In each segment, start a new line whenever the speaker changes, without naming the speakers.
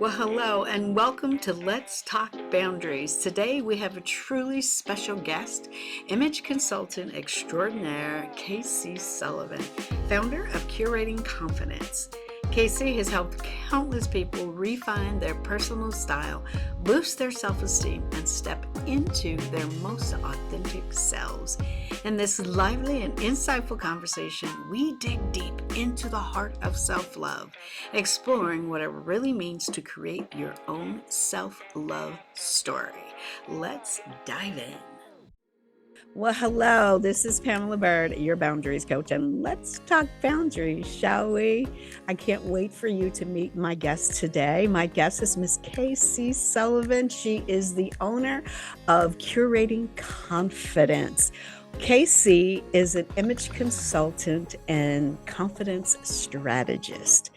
Well, hello and welcome to Let's Talk Boundaries. Today we have a truly special guest, image consultant extraordinaire KC Sullivan, founder of Curating Confidence. KC has helped countless people refine their personal style, boost their self-esteem, and step into their most authentic selves. In this lively and insightful conversation, we dig deep into the heart of self-love, exploring what it really means to create your own self-love story. Let's dive in. Well, hello, this is Pamela Byrd, your boundaries coach, and let's talk boundaries, shall we? I can't wait for you to meet my guest today. My guest is Miss KC Sullivan. She is the owner of Curating Confidence. KC is an image consultant and confidence strategist.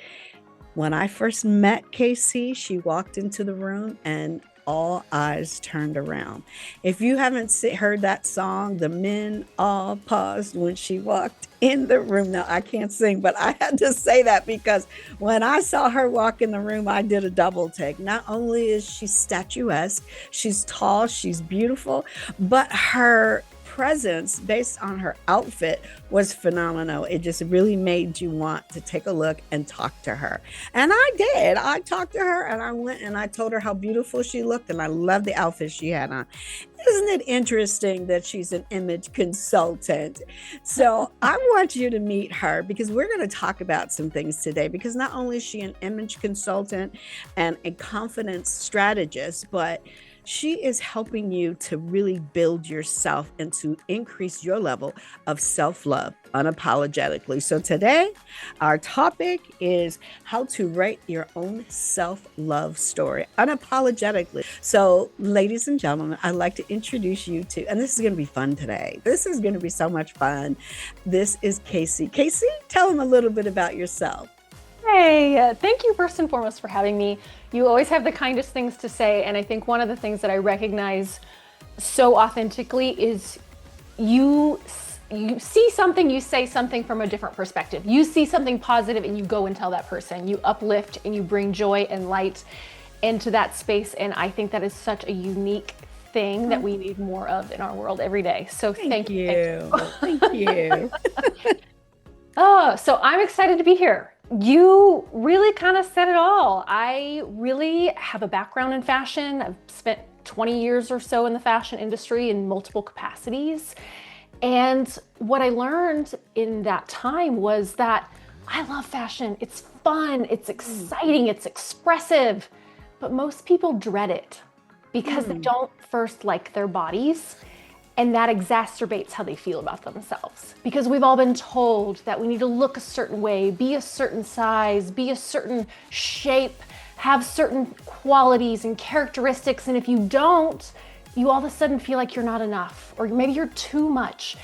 When I first met KC, she walked into the room and all eyes turned around. If you haven't heard that song, the men all paused when she walked in the room. Now, I can't sing, but I had to say that because when I saw her walk in the room, I did a double take. Not only is she statuesque, she's tall, she's beautiful, but her presence based on her outfit was phenomenal. It just really made you want to take a look and talk to her. And I did. I talked to her and I went and I told her how beautiful she looked and I loved the outfit she had on. Isn't it interesting that she's an image consultant? So I want you to meet her because we're going to talk about some things today, because not only is she an image consultant and a confidence strategist, but she is helping you to really build yourself and to increase your level of self-love unapologetically. So today, our topic is how to write your own self-love story unapologetically. So ladies and gentlemen, I'd like to introduce you to, and this is going to be fun today. This is going to be so much fun. This is KC. KC, tell them a little bit about yourself.
Hey, thank you first and foremost for having me. You always have the kindest things to say, and I think one of the things that I recognize so authentically is you see something, you say something from a different perspective. You see something positive and you go and tell that person. You uplift and you bring joy and light into that space, and I think that is such a unique thing that we need more of in our world every day. So thank you.
Thank you.
Oh, so I'm excited to be here. You really kind of said it all. I really have a background in fashion. I've spent 20 years or so in the fashion industry in multiple capacities. And what I learned in that time was that I love fashion. It's fun, it's exciting, it's expressive, but most people dread it because they don't first like their bodies. And that exacerbates how they feel about themselves. Because we've all been told that we need to look a certain way, be a certain size, be a certain shape, have certain qualities and characteristics. And if you don't, you all of a sudden feel like you're not enough, or maybe you're too much.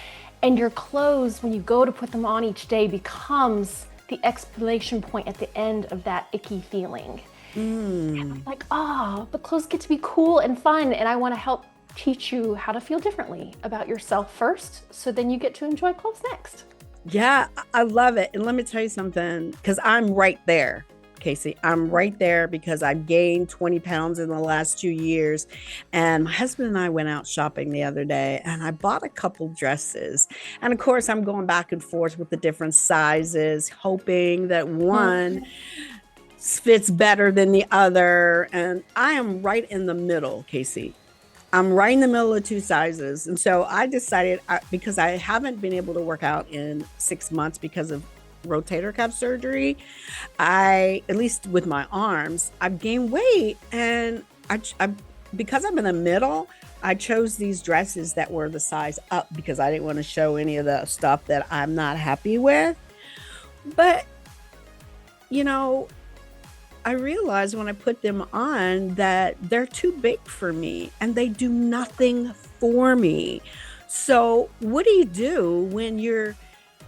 And your clothes, when you go to put them on each day, becomes the exclamation point at the end of that icky feeling. And I'm like, but clothes get to be cool and fun. And I want to help teach you how to feel differently about yourself first, so then you get to enjoy clothes next.
Yeah, I love it. And let me tell you something, because I'm right there, Casey. I'm right there because I've gained 20 pounds in the last 2 years. And my husband and I went out shopping the other day and I bought a couple dresses. And of course, I'm going back and forth with the different sizes, hoping that one fits better than the other. And I am right in the middle, Casey. I'm right in the middle of two sizes. And so I decided, because I haven't been able to work out in 6 months because of rotator cuff surgery, at least with my arms, I've gained weight. And because I'm in the middle, I chose these dresses that were the size up because I didn't want to show any of the stuff that I'm not happy with. But, I realized when I put them on that they're too big for me and they do nothing for me. So what do you do when you're,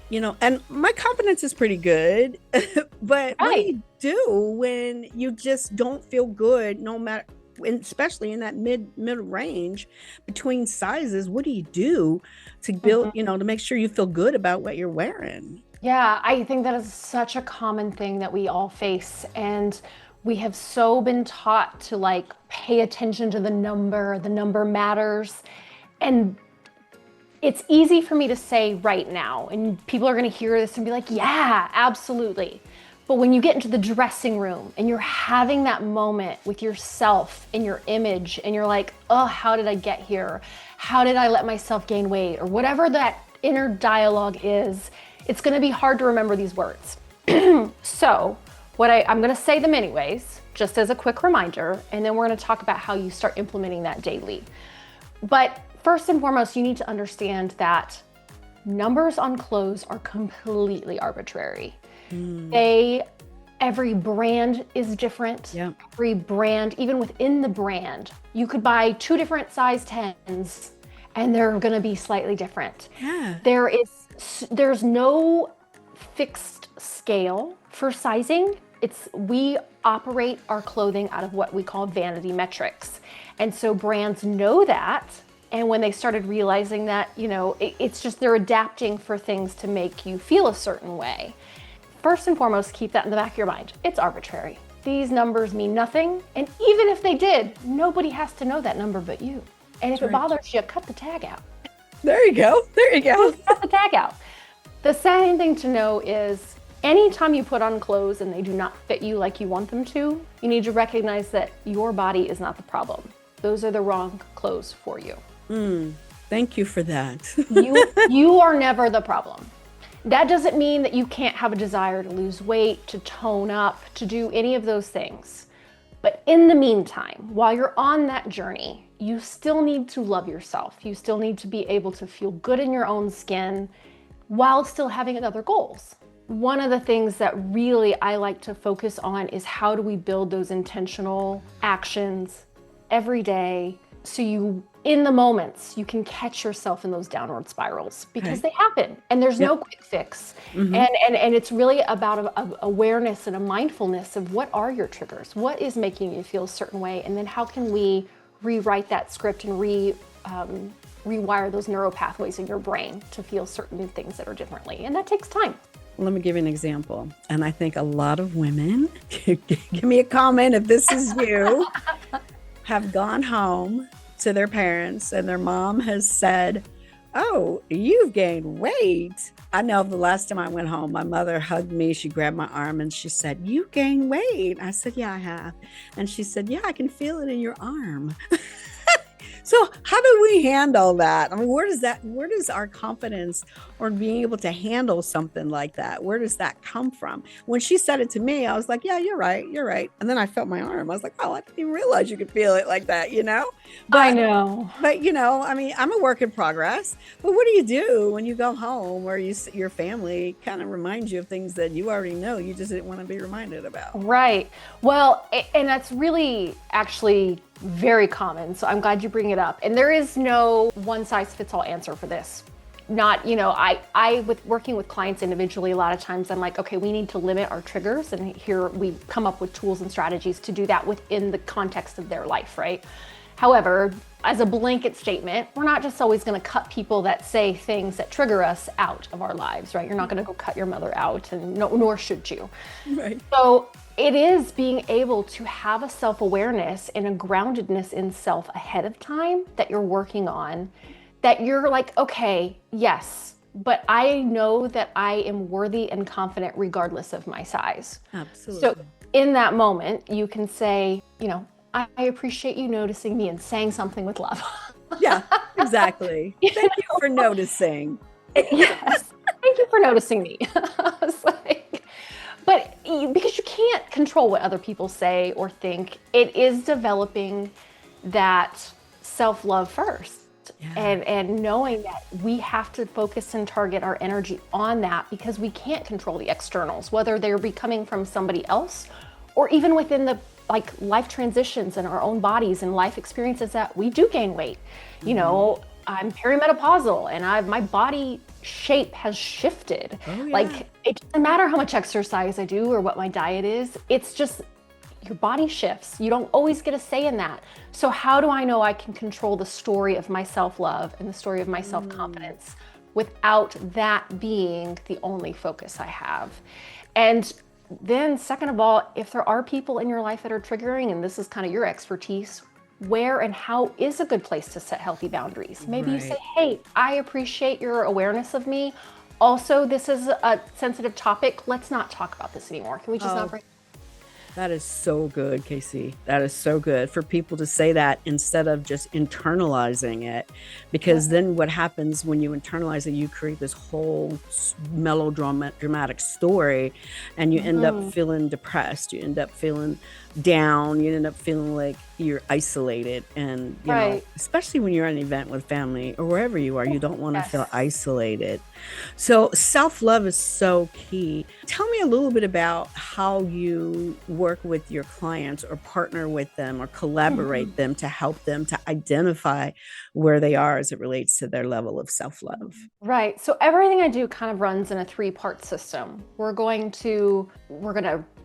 and my confidence is pretty good, but what do you do when you just don't feel good, no matter, especially in that mid range between sizes? What do you do to build, to make sure you feel good about what you're wearing?
Yeah, I think that is such a common thing that we all face. And We have so been taught to like pay attention to the number matters. And it's easy for me to say right now, and people are going to hear this and be like, yeah, absolutely. But when you get into the dressing room and you're having that moment with yourself and your image, and you're like, oh, how did I get here? How did I let myself gain weight? Or whatever that inner dialogue is, it's going to be hard to remember these words. So I'm going to say them anyways, just as a quick reminder, and then we're going to talk about how you start implementing that daily. But first and foremost, you need to understand that numbers on clothes are completely arbitrary. Every brand is different.
Yep.
Every brand, even within the brand, you could buy 2 different size 10s and they're going to be slightly different.
Yeah.
There's no fixed scale for sizing. We operate our clothing out of what we call vanity metrics. And so brands know that. And when they started realizing that, it's just they're adapting for things to make you feel a certain way. First and foremost, keep that in the back of your mind. It's arbitrary. These numbers mean nothing. And even if they did, nobody has to know that number but you. And if it bothers you, cut the tag out.
There you go.
Cut the tag out. The second thing to know is anytime you put on clothes and they do not fit you like you want them to, you need to recognize that your body is not the problem. Those are the wrong clothes for you.
Thank you for that.
You are never the problem. That doesn't mean that you can't have a desire to lose weight, to tone up, to do any of those things. But in the meantime, while you're on that journey, you still need to love yourself. You still need to be able to feel good in your own skin while still having other goals. One of the things that really I like to focus on is how do we build those intentional actions every day so in the moments, you can catch yourself in those downward spirals because they happen and there's no quick fix. And it's really about awareness and a mindfulness of what are your triggers? What is making you feel a certain way? And then how can we rewrite that script and rewire those neural pathways in your brain to feel certain things that are differently? And that takes time.
Let me give you an example. And I think a lot of women, give me a comment if this is you, have gone home to their parents and their mom has said, oh, you've gained weight. I know the last time I went home, my mother hugged me. She grabbed my arm and she said, you gained weight. I said, yeah, I have. And she said, yeah, I can feel it in your arm. So how do we handle that? I mean, where does our confidence or being able to handle something like that, where does that come from? When she said it to me, I was like, yeah, you're right. And then I felt my arm. I was like, oh, I didn't even realize you could feel it like that, But,
I know.
But, I mean, I'm a work in progress. But what do you do when you go home or your family kind of reminds you of things that you already know, you just didn't want to be reminded about?
Right. Well, and that's really actually very common. So I'm glad you bring it up. And there is no one size fits all answer for this. Not, I with working with clients individually, a lot of times I'm like, okay, we need to limit our triggers. And here we come up with tools and strategies to do that within the context of their life, right? However, as a blanket statement, we're not just always going to cut people that say things that trigger us out of our lives, right? You're not going to go cut your mother out, and nor should you.
Right.
So it is being able to have a self-awareness and a groundedness in self ahead of time that you're working on, that you're like, okay, yes, but I know that I am worthy and confident regardless of my size.
Absolutely.
So in that moment, you can say, I appreciate you noticing me and saying something with love.
Yeah, exactly. Thank you for noticing.
Yes. Thank you for noticing me. I was like, but because you can't control what other people say or think, it is developing that self-love first. Yeah. And knowing that we have to focus and target our energy on that because we can't control the externals, whether they're coming from somebody else or even within the life transitions in our own bodies and life experiences that we do gain weight. I'm perimenopausal and my body shape has shifted.
Oh, yeah.
It doesn't matter how much exercise I do or what my diet is. It's just your body shifts. You don't always get a say in that. So how do I know I can control the story of my self-love and the story of my self-confidence without that being the only focus I have? And then second of all, if there are people in your life that are triggering, and this is kind of your expertise, where and how is a good place to set healthy boundaries? Maybe you say,
Right.
hey, I appreciate your awareness of me. Also, this is a sensitive topic. Let's not talk about this anymore. Can we just not
Oh,
bring?
that is so good, Casey. That is so good for people to say that instead of just internalizing it. Because then what happens when you internalize it, you create this whole dramatic story and you end up
Mhm.
feeling depressed. You end up feeling down. You end up feeling like you're isolated. And,
Right.
especially when you're at an event with family or wherever you are, you don't want to feel
Yes.
isolated. So self-love is so key. Tell me a little bit about how you work with your clients or partner with them or collaborate them to help them to identify where they are as it relates to their level of self-love.
Right. So everything I do kind of runs in a three-part system. We're going to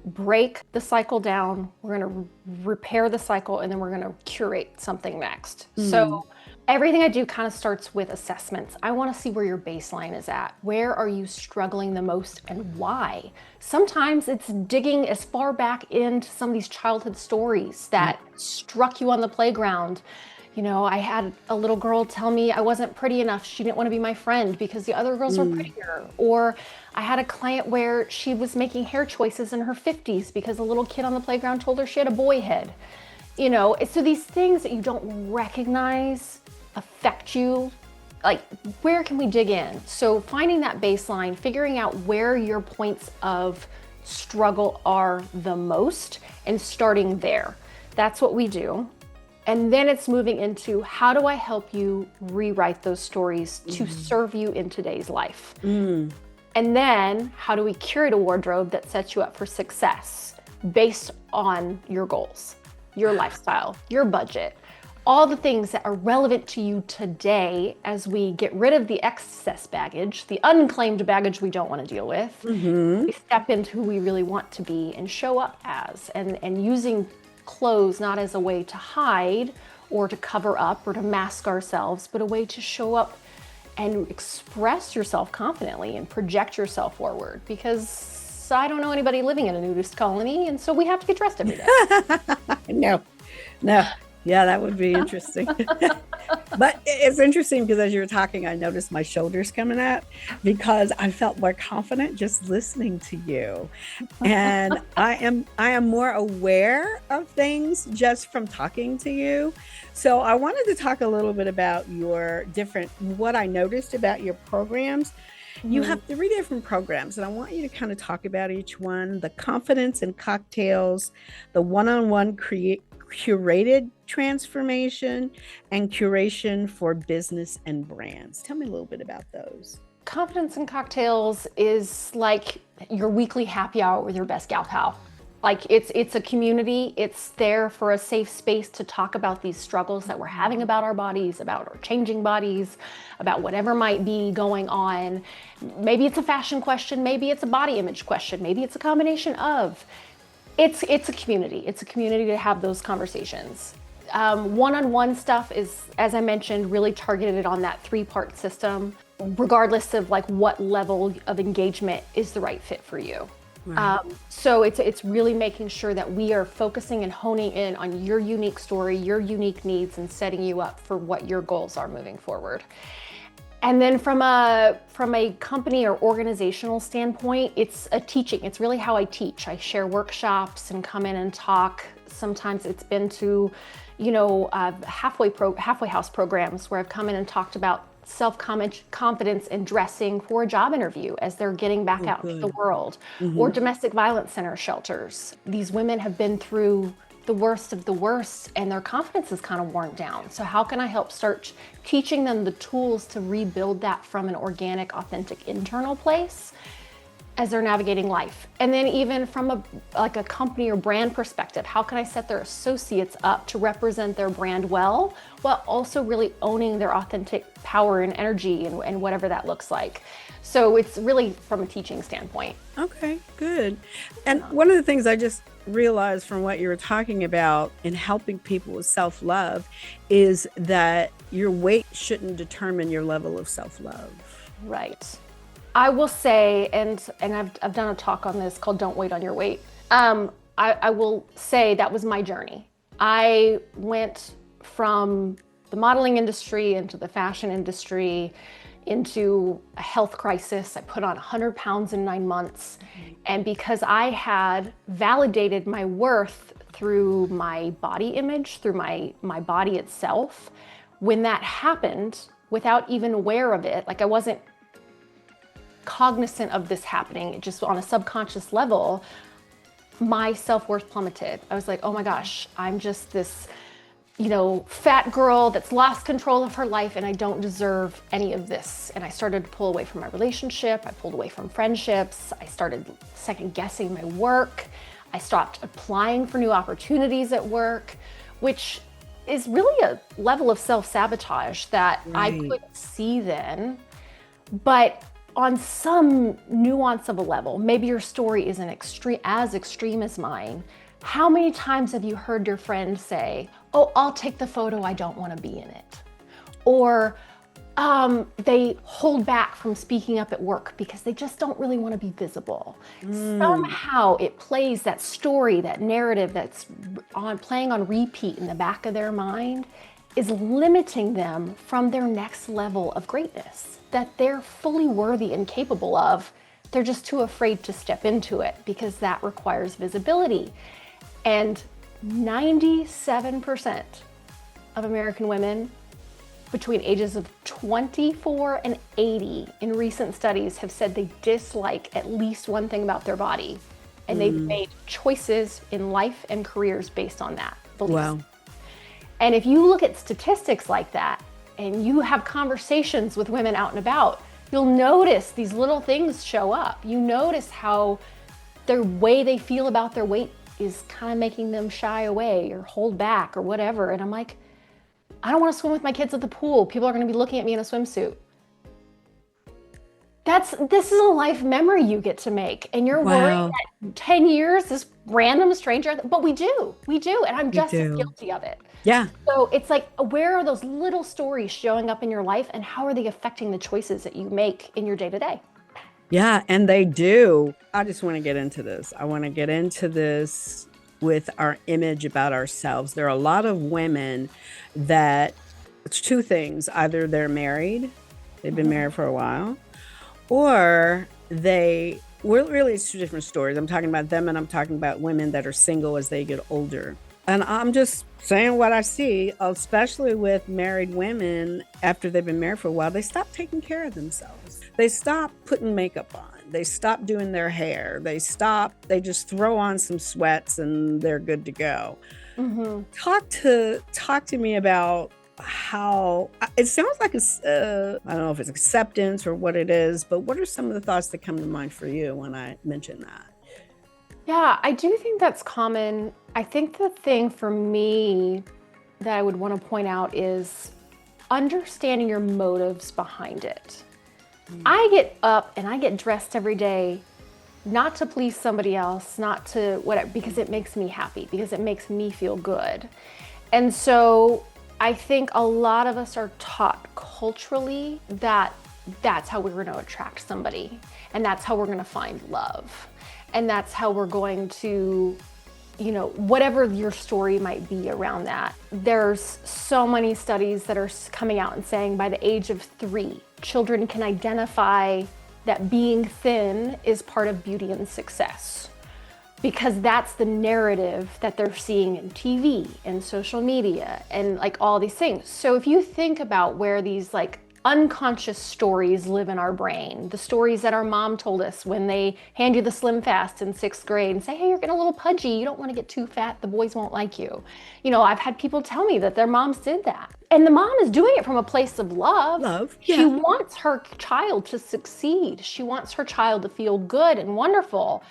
break the cycle down, we're going to repair the cycle, and then we're going to curate something next.
Mm,
So everything I do kind of starts with assessments. I want to see where your baseline is at. Where are you struggling the most and why? Sometimes it's digging as far back into some of these childhood stories
mm,
that struck you on the playground. I had a little girl tell me I wasn't pretty enough. She didn't want to be my friend because the other girls were
mm,
prettier. Or I had a client where she was making hair choices in her 50s because a little kid on the playground told her she had a boy head. So these things that you don't recognize affect you. Like, where can we dig in? So finding that baseline, figuring out where your points of struggle are the most, and starting there. That's what we do. And then it's moving into how do I help you rewrite those stories to
mm,
serve you in today's life?
mm,
And then how do we curate a wardrobe that sets you up for success based on your goals, your lifestyle, your budget, all the things that are relevant to you today as we get rid of the excess baggage, the unclaimed baggage we don't want to deal with.
mhm.
We step into who we really want to be and show up as, and using clothes not as a way to hide or to cover up or to mask ourselves, but a way to show up and express yourself confidently and project yourself forward. Because I don't know anybody living in a nudist colony, and so we have to get dressed every day.
No, no. Yeah, that would be interesting. But it's interesting because as you were talking, I noticed my shoulders coming up because I felt more confident just listening to you. And I am more aware of things just from talking to you. So I wanted to talk a little bit about what I noticed about your programs. You
Mhm.
have three different programs, and I want you to kind of talk about each one: the confidence and cocktails, the one-on-one curated transformation, and curation for business and brands. Tell me a little bit about those.
Confidence in Cocktails is like your weekly happy hour with your best gal pal. Like, it's a community. It's there for a safe space to talk about these struggles that we're having about our bodies, about our changing bodies, about whatever might be going on. Maybe it's a fashion question, maybe it's a body image question, maybe it's a combination of. It's a community. It's a community to have those conversations. One-on-one stuff is, as I mentioned, really targeted on that three-part system, regardless of like what level of engagement is the right fit for you.
Right.
So it's really making sure that we are focusing and honing in on your unique story, your unique needs, and setting you up for what your goals are moving forward. And then from a company or organizational standpoint, it's a teaching. It's really how I teach. I share workshops and come in and talk. Sometimes it's been to, halfway house programs where I've come in and talked about self-confidence and dressing for a job interview as they're getting back
Oh,
out into the
good.
world, or
Hmm.
domestic violence center shelters. These women have been through the worst of the worst and their confidence is kind of worn down. So how can I help start teaching them the tools to rebuild that from an organic, authentic internal place as they're navigating life? And then even from a company or brand perspective, how can I set their associates up to represent their brand well, while also really owning their authentic power and energy and whatever that looks like. So it's really from a teaching standpoint.
Okay, good. And one of the things I just realized from what you were talking about in helping people with self love is that your weight shouldn't determine your level of self love.
Right. I will say, and I've done a talk on this called "Don't Wait on Your Weight." I will say that was my journey. I went from the modeling industry into the fashion industry, into a health crisis. I put on 100 pounds in 9 months. And because I had validated my worth through my body image, through my body itself, when that happened, without even aware of it, like I wasn't cognizant of this happening, just on a subconscious level, my self-worth plummeted. I was like, oh my gosh, I'm just this, fat girl that's lost control of her life and I don't deserve any of this. And I started to pull away from my relationship. I pulled away from friendships. I started second guessing my work. I stopped applying for new opportunities at work, which is really a level of self-sabotage that I couldn't see then. But on some nuance of a level, maybe your story isn't as extreme as mine. How many times have you heard your friend say, oh, I'll take the photo, I don't want to be in it? Or they hold back from speaking up at work because they just don't really want to be visible. Somehow it plays that story, that narrative that's playing on repeat in the back of their mind is limiting them from their next level of greatness that they're fully worthy and capable of. They're just too afraid to step into it because that requires visibility. And 97% of American women between ages of 24 and 80 in recent studies have said they dislike at least one thing about their body. And they've made choices in life and careers based on that belief.
Wow.
And if you look at statistics like that and you have conversations with women out and about, you'll notice these little things show up. You notice how their way they feel about their weight is kind of making them shy away or hold back or whatever. And I'm like, I don't want to swim with my kids at the pool. People are going to be looking at me in a swimsuit. This is a life memory you get to make. And you're worried that 10 years, this random stranger, but we do. And I'm just as guilty of it.
Yeah.
So it's like, where are those little stories showing up in your life and how are they affecting the choices that you make in your day to day?
Yeah, and they do. I just want to get into this. I want to get into this with our image about ourselves. There are a lot of women that it's two things. Either they're married, they've been married for a while, or really it's two different stories. I'm talking about them and I'm talking about women that are single as they get older. And I'm just saying what I see, especially with married women after they've been married for a while, they stop taking care of themselves. They stop putting makeup on. They stop doing their hair. They just throw on some sweats and they're good to go. Mm-hmm. Talk to me about how it sounds like I don't know if it's acceptance or what it is, but what are some of the thoughts that come to mind for you when I mention that?
Yeah, I do think that's common. I think the thing for me that I would want to point out is understanding your motives behind it. I get up and I get dressed every day, not to please somebody else, not to whatever, because it makes me happy, because it makes me feel good. And so I think a lot of us are taught culturally that that's how we're going to attract somebody and that's how we're going to find love. And that's how we're going to, whatever your story might be around that. There's so many studies that are coming out and saying by the age of 3, children can identify that being thin is part of beauty and success, because that's the narrative that they're seeing in TV and social media and like all these things. So if you think about where these like unconscious stories live in our brain, the stories that our mom told us when they hand you the Slim Fast in 6th grade and say, hey, you're getting a little pudgy, you don't want to get too fat, the boys won't like you. I've had people tell me that their moms did that. And the mom is doing it from a place of love.
Yeah.
She wants her child to succeed. She wants her child to feel good and wonderful.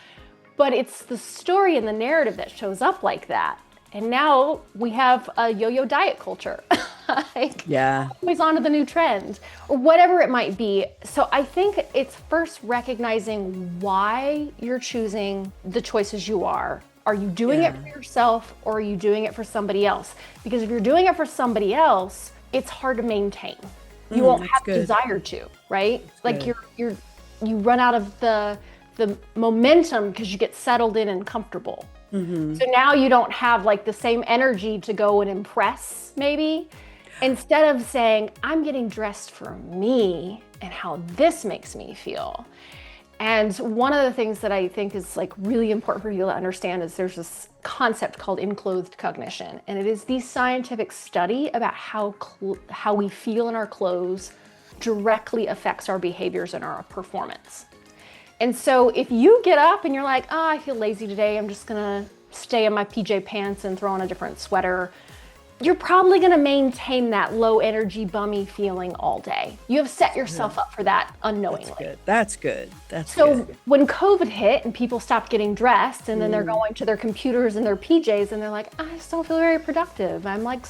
But it's the story and the narrative that shows up like that. And now we have a yo-yo diet culture. Always on to the new trend or whatever it might be. So I think it's first recognizing why you're choosing the choices you are. Are you doing it for yourself or are you doing it for somebody else? Because if you're doing it for somebody else, it's hard to maintain. You won't have the desire to, right? Like you're you run out of the momentum because you get settled in and comfortable. So now you don't have like the same energy to go and impress, maybe. Instead of saying, I'm getting dressed for me and how this makes me feel. And one of the things that I think is like really important for you to understand is there's this concept called enclothed cognition. And it is the scientific study about how we feel in our clothes directly affects our behaviors and our performance. And so if you get up and you're like, oh, I feel lazy today, I'm just gonna stay in my PJ pants and throw on a different sweater, you're probably gonna maintain that low energy, bummy feeling all day. You have set yourself up for that unknowingly.
That's good.
So when COVID hit and people stopped getting dressed and then they're going to their computers and their PJs and they're like, I just don't feel very productive. I'm like,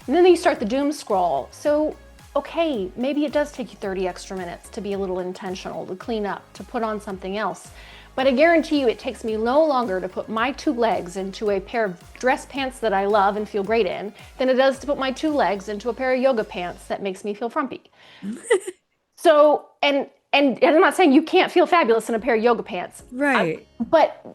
and then they start the doom scroll. So okay, maybe it does take you 30 extra minutes to be a little intentional, to clean up, to put on something else. But I guarantee you it takes me no longer to put my 2 legs into a pair of dress pants that I love and feel great in than it does to put my 2 legs into a pair of yoga pants that makes me feel frumpy. So, and I'm not saying you can't feel fabulous in a pair of yoga pants.
Right.
But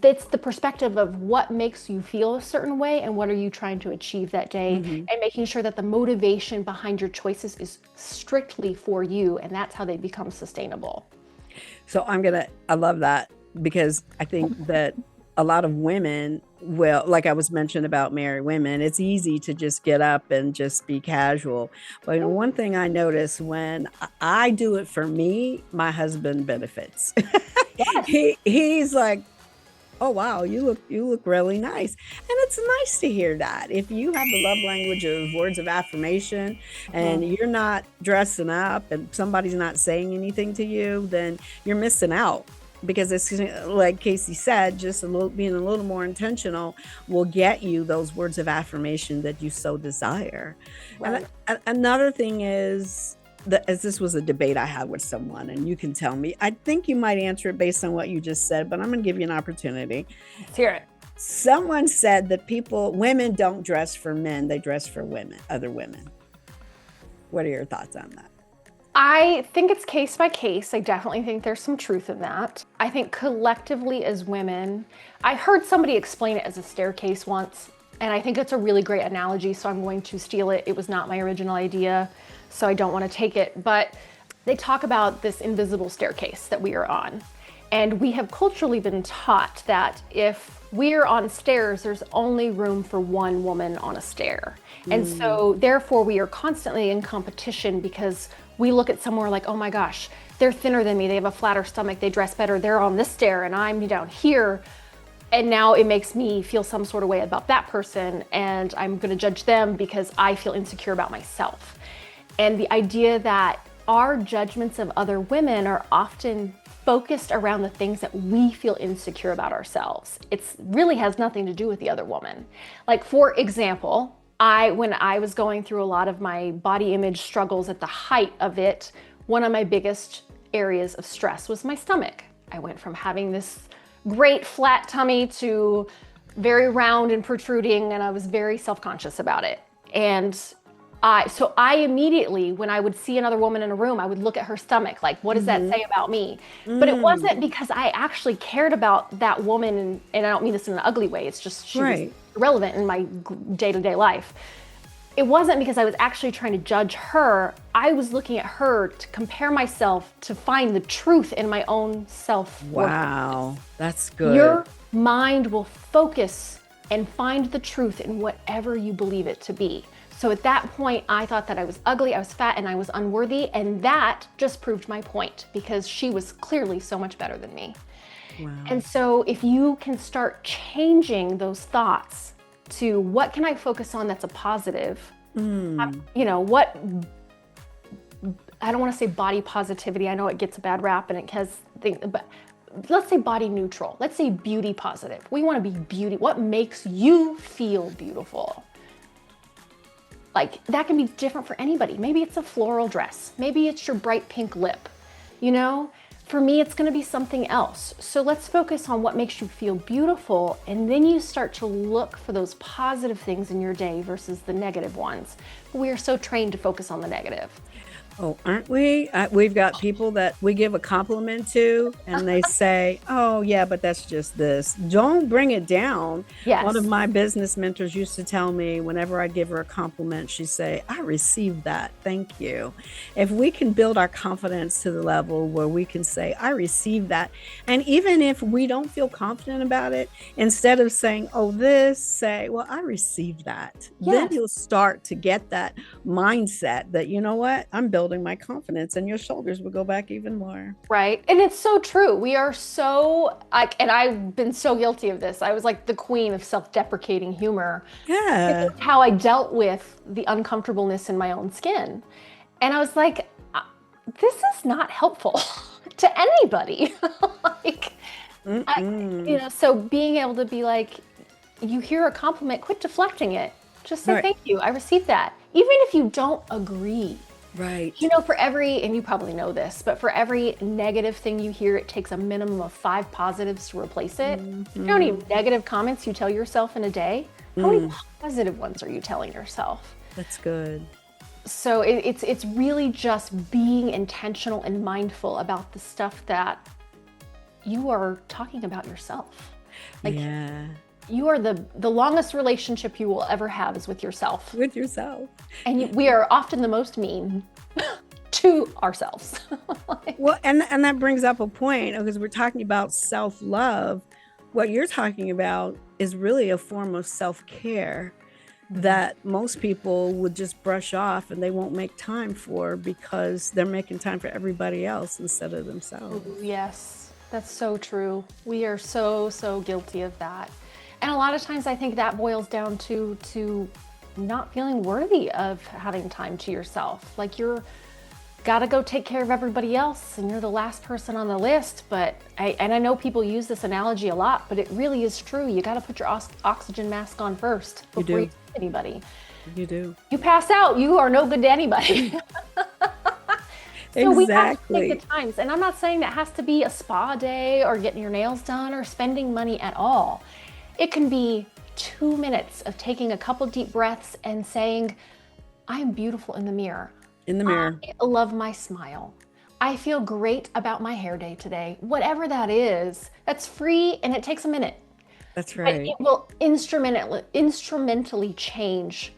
it's the perspective of what makes you feel a certain way and what are you trying to achieve that day, and making sure that the motivation behind your choices is strictly for you, and that's how they become sustainable.
So I love that, because I think that a lot of women will, like I was mentioning about married women, it's easy to just get up and just be casual. But one thing I notice when I do it for me, my husband benefits.
Yes.
He's like, oh wow, you look really nice. And it's nice to hear that. If you have the love language of words of affirmation and you're not dressing up and somebody's not saying anything to you, then you're missing out. Because it's like Casey said, just being a little more intentional will get you those words of affirmation that you so desire.
Right.
And another thing is, as this was a debate I had with someone, and you can tell me, I think you might answer it based on what you just said, but I'm going to give you an opportunity.
Let's hear it.
Someone said that women don't dress for men, they dress for women, other women. What are your thoughts on that?
I think it's case by case. I definitely think there's some truth in that. I think collectively as women, I heard somebody explain it as a staircase once, and I think it's a really great analogy, so I'm going to steal it. It was not my original idea, so I don't want to take it, but they talk about this invisible staircase that we are on. And we have culturally been taught that if we're on stairs, there's only room for one woman on a stair. And so therefore we are constantly in competition, because we look at somewhere like, oh my gosh, they're thinner than me, they have a flatter stomach, they dress better, they're on this stair and I'm down here. And now it makes me feel some sort of way about that person, and I'm gonna judge them because I feel insecure about myself. And the idea that our judgments of other women are often focused around the things that we feel insecure about ourselves. It really has nothing to do with the other woman. Like, for example, when I was going through a lot of my body image struggles at the height of it, one of my biggest areas of stress was my stomach. I went from having this great flat tummy to very round and protruding, and I was very self-conscious about it. And so I immediately, when I would see another woman in a room, I would look at her stomach, like, what does that say about me? But it wasn't because I actually cared about that woman, and I don't mean this in an ugly way, it's just she was irrelevant in my day-to-day life. It wasn't because I was actually trying to judge her. I was looking at her to compare myself to find the truth in my own self-worth.
Wow, that's good.
Your mind will focus and find the truth in whatever you believe it to be. So at that point, I thought that I was ugly, I was fat, and I was unworthy, and that just proved my point, because she was clearly so much better than me.
Wow.
And so if you can start changing those thoughts to what can I focus on that's a positive, you know, what, I don't want to say body positivity, I know it gets a bad rap and it has things, but let's say body neutral, let's say beauty positive. We want to be beauty, what makes you feel beautiful? Like, that can be different for anybody. Maybe it's a floral dress. Maybe it's your bright pink lip. You know, for me, it's gonna be something else. So let's focus on what makes you feel beautiful, and then you start to look for those positive things in your day versus the negative ones. We are so trained to focus on the negative.
Oh, aren't we? We've got people that we give a compliment to, and they say, "Oh, yeah, but that's just this." Don't bring it down. One of
Yes.
my business mentors used to tell me whenever I give her a compliment, she'd say, "I received that. Thank you." If we can build our confidence to the level where we can say, "I received that," and even if we don't feel confident about it, instead of saying, "Oh, this," say, "Well, I received that." Then
Yes.
you'll start to get that mindset that, you know what, I'm building my confidence, and your shoulders will go back even more.
Right. And it's so true. We are so like, and I've been so guilty of this. I was like the queen of self-deprecating humor because
Yeah.
of how I dealt with the uncomfortableness in my own skin. And I was like, this is not helpful to anybody. Like,
Mm-mm.
so being able to be like, you hear a compliment, quit deflecting it. Just say
Right.
thank you. I received that. Even if you don't agree.
Right.
For every, and you probably know this, but for every negative thing you hear, it takes a minimum of 5 positives to replace it. You know how many
Mm-hmm.
negative comments you tell yourself in a day? How many
Mm,
positive ones are you telling yourself?
that's good.
So it's really just being intentional and mindful about the stuff that you are talking about yourself. Like
Yeah.
you are the longest relationship you will ever have is with yourself.
With yourself.
And we are often the most mean to ourselves. Like,
Well, and that brings up a point because we're talking about self-love. What you're talking about is really a form of self-care that most people would just brush off and they won't make time for because they're making time for everybody else instead of
ooh,
themselves.
yes, that's so true. We are so, so guilty of that. And a lot of times I think that boils down to not feeling worthy of having time to yourself. Like you're gotta go take care of everybody else and you're the last person on the list. But I know people use this analogy a lot, but it really is true. You gotta put your oxygen mask on first
You
before you
do.
see anybody.
You do.
You pass out, you are no good to anybody. So we have to take the
Exactly.
times. And I'm not saying that has to be a spa day or getting your nails done or spending money at all. It can be 2 minutes of taking a couple deep breaths and saying, I am beautiful in the mirror.
In the
I
mirror.
love my smile. I feel great about my hair day today. Whatever that is, that's free and it takes a minute.
That's
But
right.
it will instrumentally change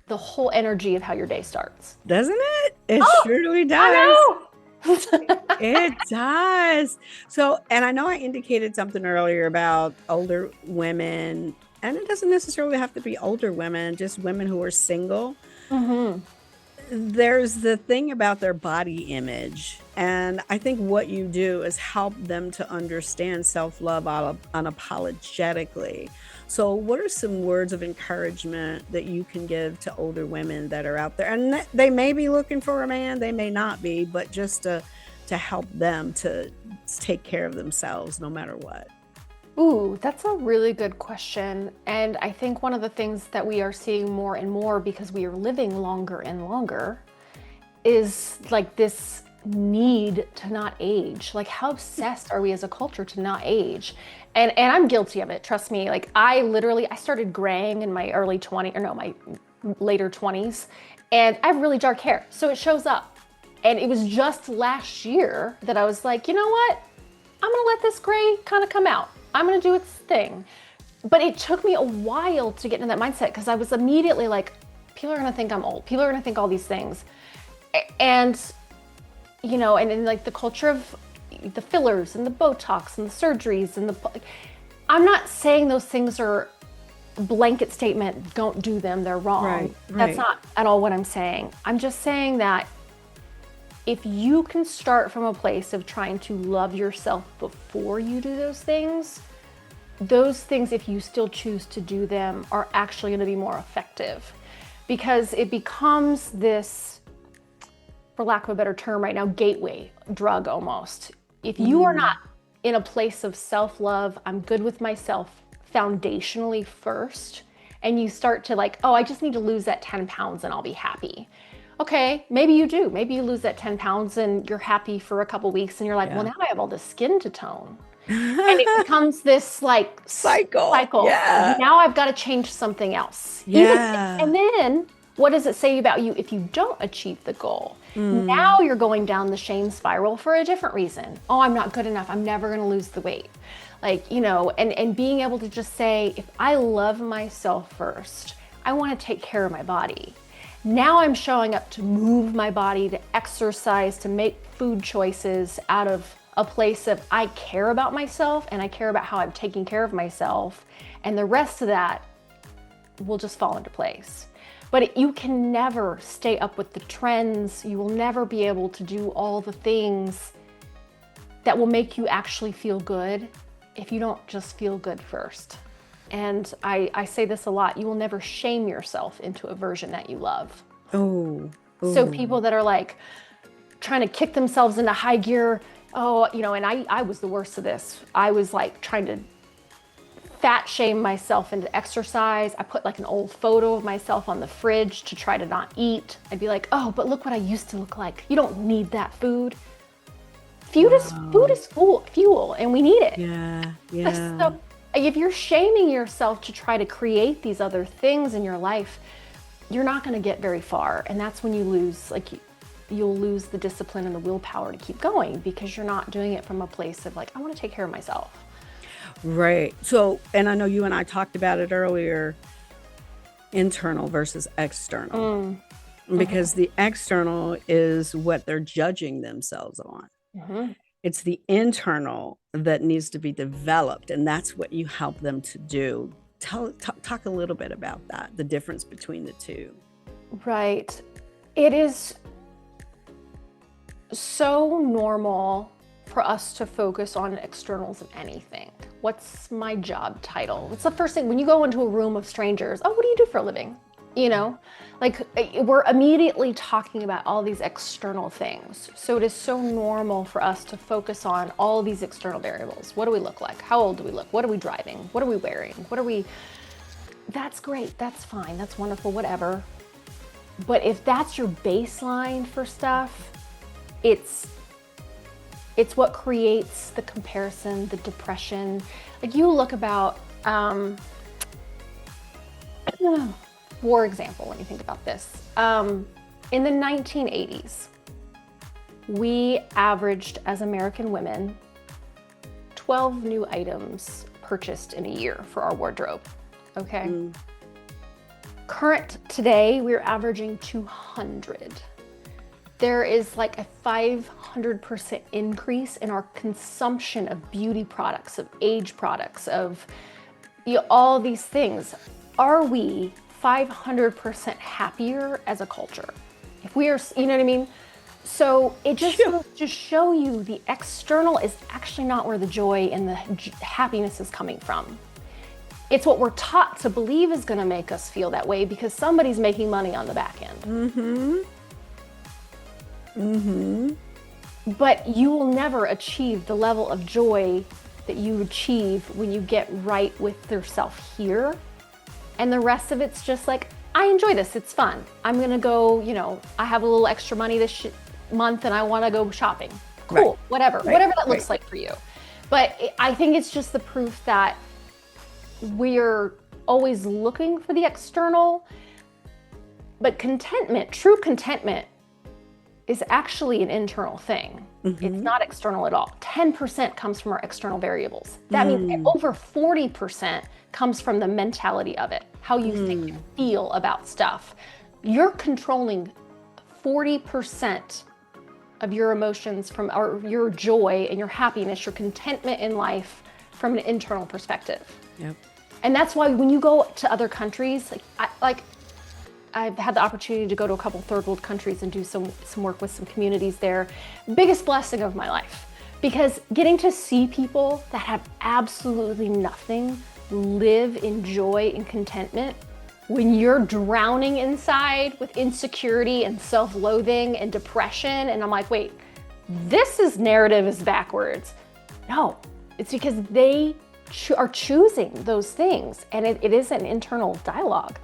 the whole energy of how your day starts.
Doesn't it? It
Oh,
surely does.
I know.
It does. So, and I know I indicated something earlier about older women, and it doesn't necessarily have to be older women, just women who are single.
Hmm.
There's the thing about their body image. And I think what you do is help them to understand self love unapologetically. So, what are some words of encouragement that you can give to older women that are out there? And they may be looking for a man, they may not be, but just to help them to take care of themselves no matter what.
Ooh, that's a really good question. And I think one of the things that we are seeing more and more because we are living longer and longer is like this need to not age. Like how obsessed are we as a culture to not age? And I'm guilty of it, trust me. Like I started graying in my early 20s or no, my later 20s, and I have really dark hair. So it shows up. And it was just last year that I was like, you know what? I'm gonna let this gray kind of come out. I'm gonna do its thing. But it took me a while to get into that mindset because I was immediately like, people are gonna think I'm old. People are gonna think all these things. And, and in like the culture of the fillers and the Botox and the surgeries and I'm not saying those things are blanket statement, don't do them, they're wrong.
Right,
That's
right.
not at all what I'm saying. I'm just saying that if you can start from a place of trying to love yourself before you do those things, if you still choose to do them, are actually going to be more effective because it becomes this, for lack of a better term right now, gateway drug almost. If you are
Mm,
not in a place of self-love, I'm good with myself foundationally first, and you start to like, oh, I just need to lose that 10 pounds and I'll be happy. Okay, maybe you do. Maybe you lose that 10 pounds and you're happy for a couple weeks and you're like, well,
yeah.
now I have all this skin to tone. And it becomes this like
Cycle.
cycle.
Yeah.
Now I've got to change something else. Even
Yeah.
and then What does it say about you if you don't achieve the goal? Now you're going down the shame spiral for a different reason. Oh, I'm not good enough. I'm never going to lose the weight. Like, and being able to just say, if I love myself first, I want to take care of my body. Now I'm showing up to move my body, to exercise, to make food choices out of a place of I care about myself and I care about how I'm taking care of myself. And the rest of that will just fall into place. But you can never stay up with the trends. You will never be able to do all the things that will make you actually feel good if you don't just feel good first. And I say this a lot, you will never shame yourself into a version that you love.
Oh.
So people that are like trying to kick themselves into high gear, and I was the worst of this. I was like trying to fat shame myself into exercise. I put like an old photo of myself on the fridge to try to not eat. I'd be like, oh, but look what I used to look like. You don't need that food. Food is fuel, and we need it.
Yeah.
So if you're shaming yourself to try to create these other things in your life, you're not going to get very far. And that's when you lose, you'll lose the discipline and the willpower to keep going, because you're not doing it from a place of like, I want to take care of myself.
Right. So, and I know you and I talked about it earlier, internal versus external, because the external is what they're judging themselves on. It's the internal that needs to be developed, and that's what you help them to do. Talk a little bit about that, the difference between the two.
Right. It is so normal for us to focus on externals of anything. What's my job title? What's the first thing when you go into a room of strangers? Oh, what do you do for a living? Like we're immediately talking about all these external things. So it is so normal for us to focus on all these external variables. What do we look like? How old do we look? What are we driving? What are we wearing? That's great. That's fine. That's wonderful. Whatever. But if that's your baseline for stuff, it's what creates the comparison, the depression. Like you look about, for example, when you think about this, in the 1980s, we averaged as American women 12 new items purchased in a year for our wardrobe. Okay. Current today, we're averaging 200. There is like a 500% increase in our consumption of beauty products, of age products, of all these things. Are we 500% happier as a culture? If we are, you know what I mean? So it just goes to show you the external is actually not where the joy and the happiness is coming from. It's what we're taught to believe is going to make us feel that way because somebody's making money on the back end. But you will never achieve the level of joy that you achieve when you get right with yourself here. And the rest of it's just like, I enjoy this, it's fun. I'm gonna go, I have a little extra money this month and I wanna go shopping. Cool,
Right.
whatever
Right.
that looks like for you. But I think it's just the proof that we're always looking for the external, but contentment, true contentment, is actually an internal thing. It's not external at all. 10% comes from our external variables. That means over 40% comes from the mentality of it, how you think and feel about stuff. You're controlling 40% of your emotions or your joy and your happiness, your contentment in life from an internal perspective.
Yep.
And that's why when you go to other countries, I've had the opportunity to go to a couple third world countries and do some work with some communities there. Biggest blessing of my life, because getting to see people that have absolutely nothing live in joy and contentment when you're drowning inside with insecurity and self-loathing and depression. And I'm like, wait, narrative is backwards. No, it's because they are choosing those things, and it is an internal dialogue.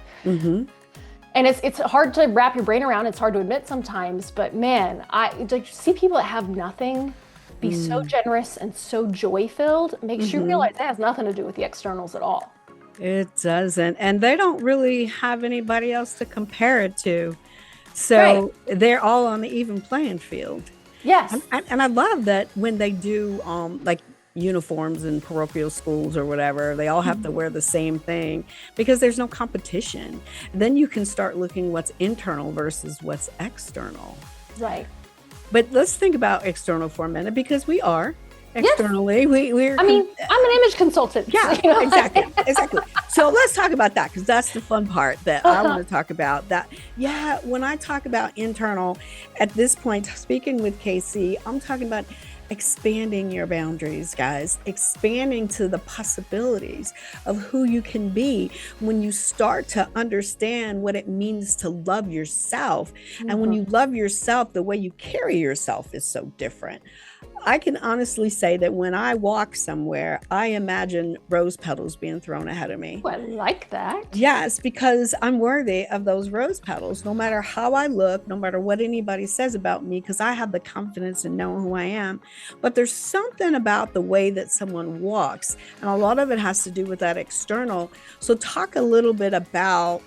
And it's hard to wrap your brain around. It's hard to admit sometimes, but man, I see people that have nothing be so generous and so joy-filled, makes you realize that has nothing to do with the externals at all.
It doesn't. And they don't really have anybody else to compare it to.
Right.
So they're all on the even playing field.
Yes.
And I love that when they do like uniforms in parochial schools or whatever, they all have to wear the same thing because there's no competition. Then you can start looking what's internal versus what's external.
Right.
But let's think about external for a minute because we are externally.
Yes.
We're
I'm an image consultant.
Yeah,
you know?
exactly. So let's talk about that because that's the fun part that I want to talk about. That, yeah, when I talk about internal, at this point, speaking with KC, I'm talking about expanding your boundaries, guys, expanding to the possibilities of who you can be when you start to understand what it means to love yourself. And when you love yourself, the way you carry yourself is so different. I can honestly say that when I walk somewhere, I imagine rose petals being thrown ahead of me.
Oh, I like that.
Yes, because I'm worthy of those rose petals, no matter how I look, no matter what anybody says about me, because I have the confidence in knowing who I am. But there's something about the way that someone walks, and a lot of it has to do with that external. So talk a little bit about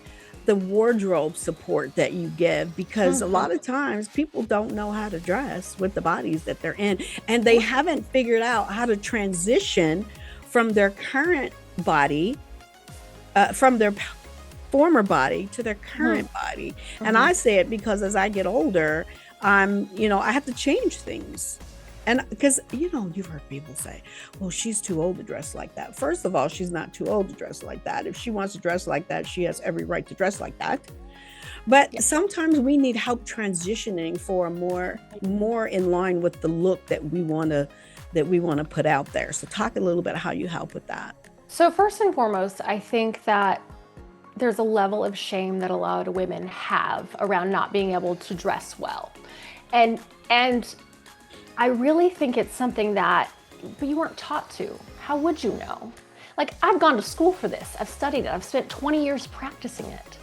the wardrobe support that you give, because a lot of times people don't know how to dress with the bodies that they're in, and they haven't figured out how to transition from their current body, from their former body to their current body. And I say it because as I get older, I have to change things. And because, you've heard people say, well, she's too old to dress like that. First of all, she's not too old to dress like that. If she wants to dress like that, she has every right to dress like that. But sometimes we need help transitioning for a more in line with the look that we want to put out there. So talk a little bit how you help with that.
So first and foremost, I think that there's a level of shame that a lot of women have around not being able to dress well. And I really think it's something that you weren't taught to. How would you know? Like, I've gone to school for this. I've studied it. I've spent 20 years practicing it.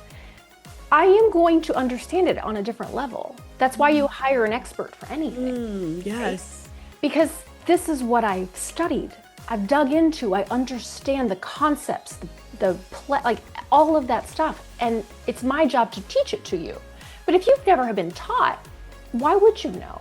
I am going to understand it on a different level. That's why you hire an expert for anything.
Yes.
Right? Because this is what I've studied. I've dug into, I understand the concepts, like all of that stuff. And it's my job to teach it to you. But if you've never been taught, why would you know?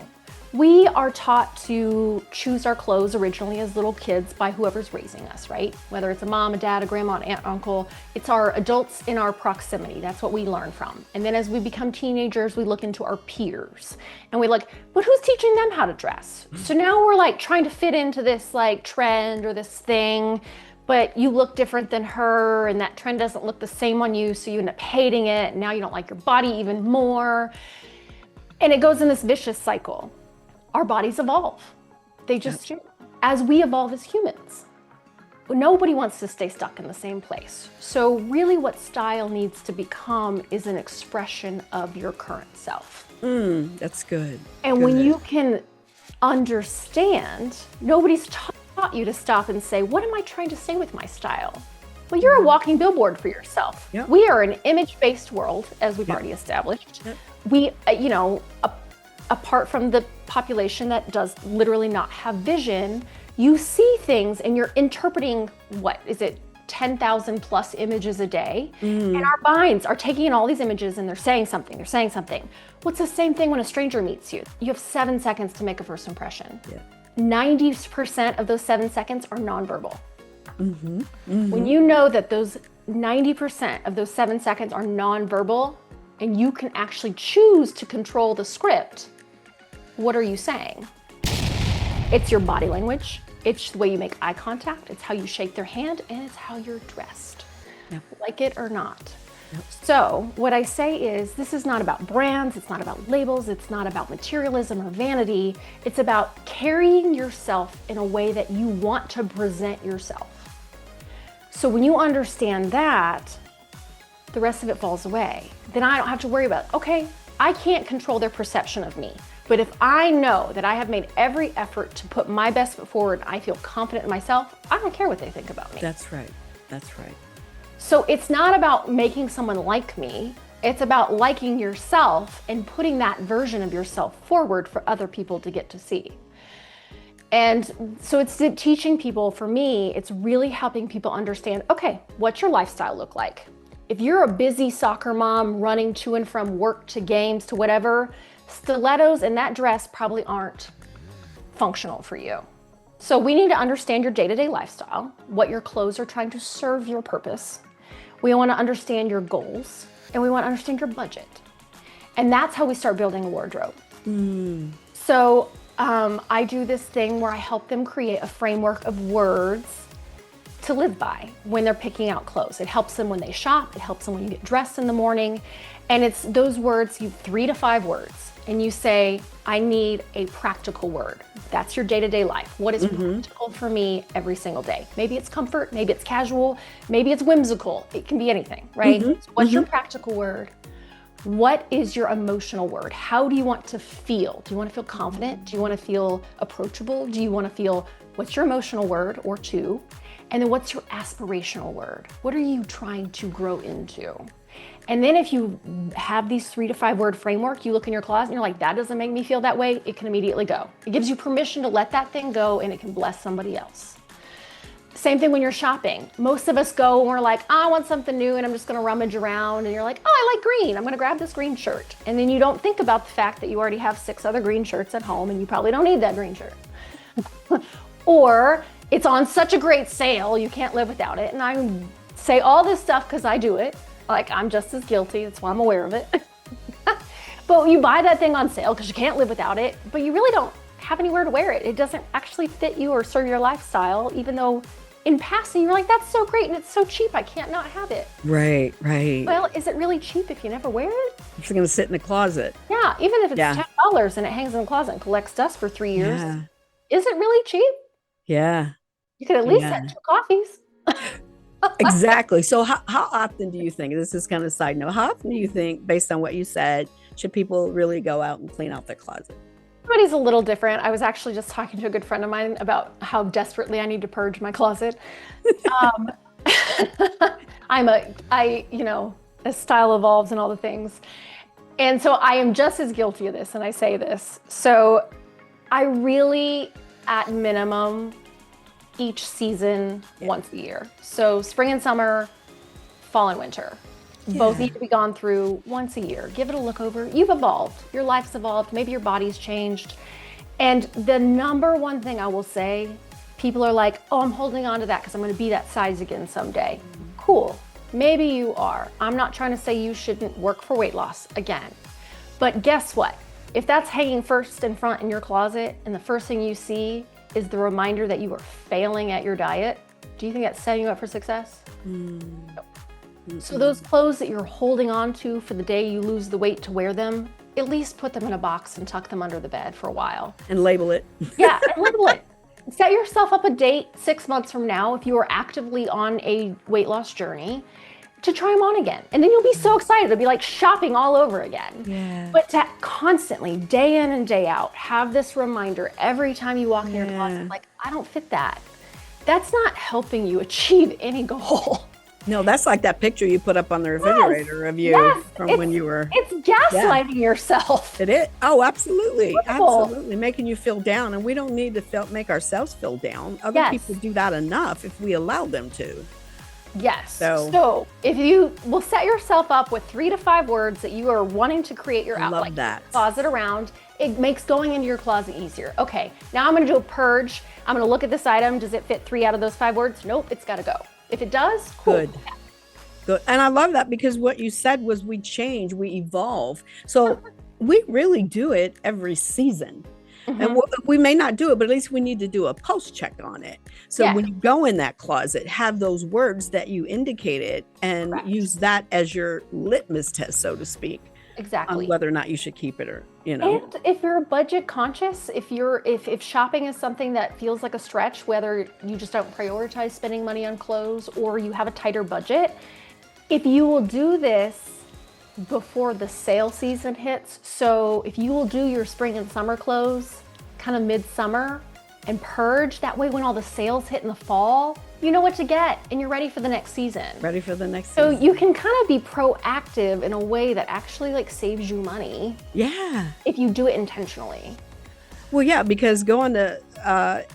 We are taught to choose our clothes originally as little kids by whoever's raising us, right? Whether it's a mom, a dad, a grandma, an aunt, uncle, it's our adults in our proximity. That's what we learn from. And then as we become teenagers, we look into our peers and we're like, but who's teaching them how to dress? So now we're like trying to fit into this like trend or this thing, but you look different than her and that trend doesn't look the same on you. So you end up hating it. And now you don't like your body even more. And it goes in this vicious cycle. Our bodies evolve. They just do. As we evolve as humans. Nobody wants to stay stuck in the same place. So really what style needs to become is an expression of your current self.
That's good.
And when you can understand, nobody's taught you to stop and say, what am I trying to say with my style? Well, you're a walking billboard for yourself.
Yep.
We are an image-based world, as we've already established.
Yep.
We, apart from the population that does literally not have vision, you see things and you're interpreting, 10,000 plus images a day. And our minds are taking in all these images and they're saying something. What's the same thing when a stranger meets you? You have 7 seconds to make a first impression. 90% of those 7 seconds are nonverbal. When you know that those 90% of those 7 seconds are nonverbal and you can actually choose to control the script, what are you saying? It's your body language. It's the way you make eye contact. It's how you shake their hand, and it's how you're dressed, like it or not. So what I say is, this is not about brands. It's not about labels. It's not about materialism or vanity. It's about carrying yourself in a way that you want to present yourself. So when you understand that, the rest of it falls away. Then I don't have to worry about, okay, I can't control their perception of me. But if I know that I have made every effort to put my best foot forward and I feel confident in myself, I don't care what they think about me.
That's right.
So it's not about making someone like me. It's about liking yourself and putting that version of yourself forward for other people to get to see. And so it's teaching people, for me, it's really helping people understand, okay, what's your lifestyle look like? If you're a busy soccer mom running to and from work to games to whatever, stilettos and that dress probably aren't functional for you. So we need to understand your day-to-day lifestyle, what your clothes are trying to serve your purpose. We want to understand your goals, and we want to understand your budget. And that's how we start building a wardrobe. So I do this thing where I help them create a framework of words to live by when they're picking out clothes. It helps them when they shop. It helps them when you get dressed in the morning. And it's those words, 3 to 5 words. And you say, I need a practical word. That's your day-to-day life. What is practical for me every single day? Maybe it's comfort, maybe it's casual, maybe it's whimsical. It can be anything, right? So what's your practical word? What is your emotional word? How do you want to feel? Do you want to feel confident? Do you want to feel approachable? Do you want to feel, what's your emotional word or 2? And then what's your aspirational word? What are you trying to grow into? And then if you have these 3 to 5 word framework, you look in your closet and you're like, that doesn't make me feel that way. It can immediately go. It gives you permission to let that thing go, and it can bless somebody else. Same thing when you're shopping. Most of us go and we're like, I want something new and I'm just gonna rummage around. And you're like, oh, I like green. I'm gonna grab this green shirt. And then you don't think about the fact that you already have 6 other green shirts at home and you probably don't need that green shirt. Or it's on such a great sale, you can't live without it. And I say all this stuff because I do it. Like, I'm just as guilty, that's why I'm aware of it. But you buy that thing on sale because you can't live without it, but you really don't have anywhere to wear it. It doesn't actually fit you or serve your lifestyle, even though in passing you're like, that's so great and it's so cheap, I can't not have it.
Right.
Well, is it really cheap if you never wear it?
It's going to sit in the closet.
Yeah, even if it's $10 and it hangs in the closet and collects dust for 3 years, is it really cheap?
Yeah.
You could at least have 2 coffees.
Exactly. So how often do you think, this is kind of a side note, how often do you think, based on what you said, should people really go out and clean out their closet?
Everybody's a little different. I was actually just talking to a good friend of mine about how desperately I need to purge my closet. As style evolves and all the things. And so I am just as guilty of this, and I say this. So I really, at minimum, each season once a year. So spring and summer, fall and winter. Both need to be gone through once a year. Give it a look over. You've evolved. Your life's evolved. Maybe your body's changed. And the number one thing I will say, people are like, oh, I'm holding on to that because I'm going to be that size again someday. Cool. Maybe you are. I'm not trying to say you shouldn't work for weight loss again. But guess what? If that's hanging first in front in your closet and the first thing you see is the reminder that you are failing at your diet, do you think that's setting you up for success? No. So those clothes that you're holding on to for the day you lose the weight to wear them, at least put them in a box and tuck them under the bed for a while.
And label it.
Yeah, and label it. Set yourself up a date 6 months from now if you are actively on a weight loss journey to try them on again. And then you'll be so excited. It'll be like shopping all over again.
Yeah.
But to constantly, day in and day out, have this reminder every time you walk in your closet, like, I don't fit that. That's not helping you achieve any goal.
No, that's like that picture you put up on the refrigerator of you from when you were.
It's gaslighting yourself.
It is. Oh, absolutely.
Wonderful.
Absolutely. Making you feel down. And we don't need to make ourselves feel down. Other people do that enough if we allow them to.
Yes. So if you will set yourself up with 3 to 5 words that you are wanting to create your outlet, closet around, it makes going into your closet easier. Okay, now I'm going to do a purge. I'm going to look at this item. Does it fit 3 out of those 5 words? Nope, it's got to go. If it does, cool.
Good. And I love that because what you said was we change, we evolve. So we really do it every season. And we may not do it, but at least we need to do a post check on it. So when you go in that closet, have those words that you indicated and use that as your litmus test, so to speak.
Exactly.
On whether or not you should keep it or, you know.
And if you're budget conscious, if shopping is something that feels like a stretch, whether you just don't prioritize spending money on clothes or you have a tighter budget, if you will do this before the sale season hits, so if you will do your spring and summer clothes kind of midsummer and purge, that way when all the sales hit in the fall, you know what to get and you're ready for the next season. So you can kind of be proactive in a way that actually like saves you money.
Yeah.
If you do it intentionally.
Well, yeah, because going to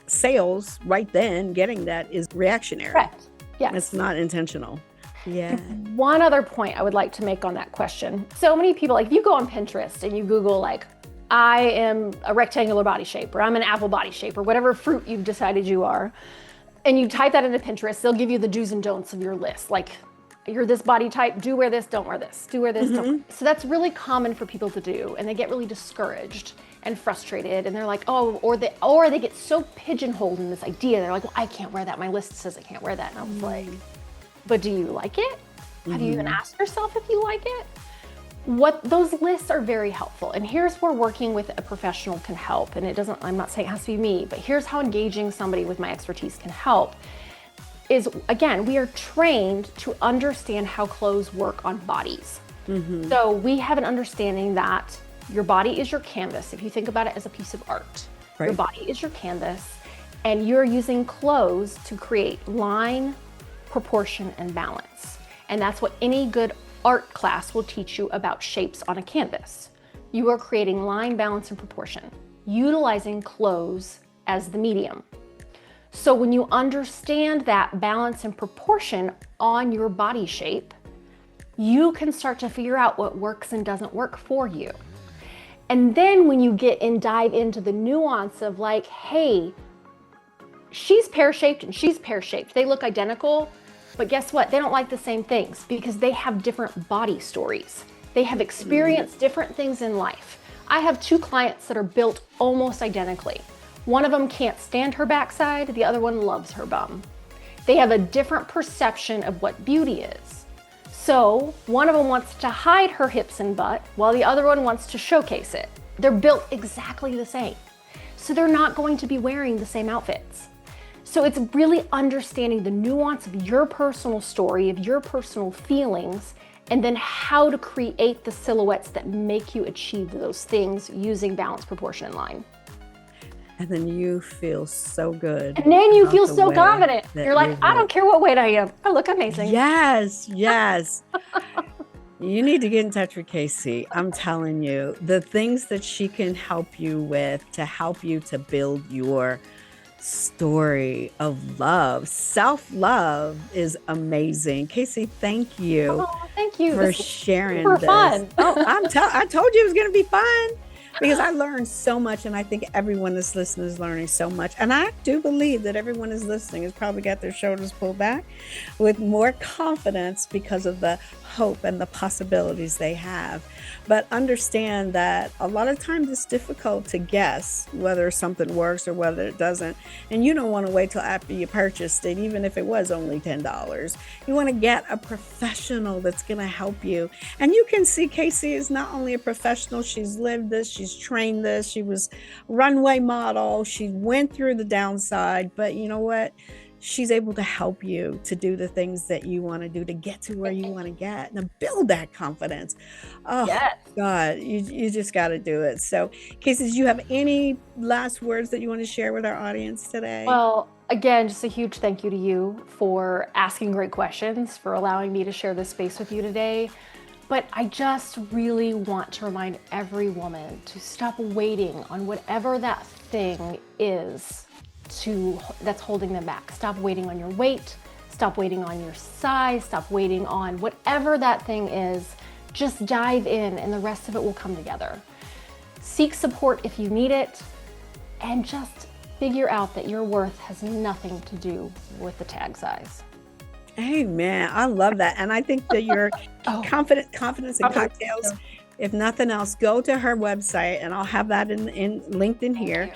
sales right then, getting that is reactionary.
Correct. Yes.
It's not intentional. Yeah.
One other point I would like to make on that question. So many people, like if you go on Pinterest and you Google like, I am a rectangular body shape, or I'm an apple body shape, or whatever fruit you've decided you are, and you type that into Pinterest, they'll give you the do's and don'ts of your list. Like, you're this body type, do wear this, don't wear this, do wear this, don't. So that's really common for people to do, and they get really discouraged and frustrated, and they're like, oh, or they get so pigeonholed in this idea. They're like, well, I can't wear that. My list says I can't wear that. And I was like, but do you like it? Have you even asked yourself if you like it? Those lists are very helpful. And here's where working with a professional can help. And I'm not saying it has to be me, but here's how engaging somebody with my expertise can help. Is, again, we are trained to understand how clothes work on bodies. So we have an understanding that your body is your canvas. If you think about it as a piece of art, your body is your canvas, and you're using clothes to create line, proportion, and balance. And that's what any good art class will teach you about shapes on a canvas. You are creating line, balance, and proportion, utilizing clothes as the medium. So when you understand that balance and proportion on your body shape, you can start to figure out what works and doesn't work for you. And then when you dive into the nuance of like, hey, she's pear-shaped and she's pear-shaped. They look identical, but guess what? They don't like the same things because they have different body stories. They have experienced different things in life. I have 2 clients that are built almost identically. One of them can't stand her backside, the other one loves her bum. They have a different perception of what beauty is. So one of them wants to hide her hips and butt, while the other one wants to showcase it. They're built exactly the same. So they're not going to be wearing the same outfits. So it's really understanding the nuance of your personal story, of your personal feelings, and then how to create the silhouettes that make you achieve those things using balance, proportion, and line.
And then you feel so good.
And then you feel so confident. You're like, I don't care what weight I am. I look amazing.
Yes, yes. You need to get in touch with KC. I'm telling you, the things that she can help you with to help you to build your story of love. Self-love is amazing. KC, thank you.
Oh, thank you
for sharing
this. Fun.
Oh, I told you it was going to be fun. Because I learned so much, and I think everyone that's listening is learning so much. And I do believe that everyone is listening has probably got their shoulders pulled back with more confidence because of the hope and the possibilities they have. But understand that a lot of times it's difficult to guess whether something works or whether it doesn't. And you don't want to wait till after you purchased it, even if it was only $10. You want to get a professional that's going to help you. And you can see KC is not only a professional, she's lived this, she's trained this, she was runway model, she went through the downside, but you know what? She's able to help you to do the things that you want to do to get to where you want to get and to build that confidence. Oh, yes. God, you just got to do it. So, Casey, do you have any last words that you want to share with our audience today?
Well, again, just a huge thank you to you for asking great questions, for allowing me to share this space with you today. But I just really want to remind every woman to stop waiting on whatever that thing is that's holding them back. Stop waiting on your weight, stop waiting on your size, stop waiting on whatever that thing is. Just dive in and the rest of it will come together. Seek support if you need it, and just figure out that your worth has nothing to do with the tag size.
Amen. I love that. And I think that your confidence and cocktails, if nothing else, go to her website, and I'll have that linked in here.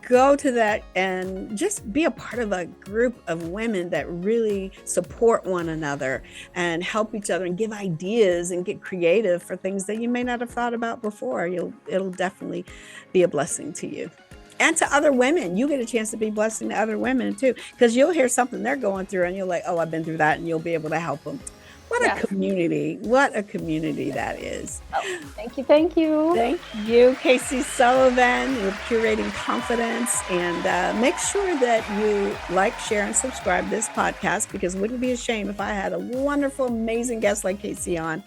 Go to that and just be a part of a group of women that really support one another and help each other and give ideas and get creative for things that you may not have thought about before. It'll definitely be a blessing to you. And to other women, you get a chance to be blessing to other women too, because you'll hear something they're going through and you're like, oh, I've been through that, and you'll be able to help them. What a community. What a community that is.
Oh, thank you. Thank you.
Thank you, KC Sullivan with Curating Confidence. And make sure that you like, share, and subscribe this podcast, because it wouldn't be a shame if I had a wonderful, amazing guest like KC on.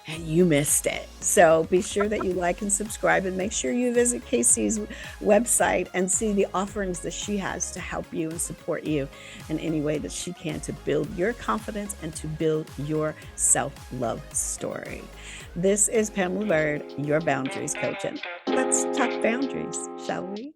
and you missed it. So be sure that you like and subscribe, and make sure you visit KC's website and see the offerings that she has to help you and support you in any way that she can to build your confidence and to build your self-love story. This is Pamela Byrd, your boundaries coach, and let's talk boundaries, shall we?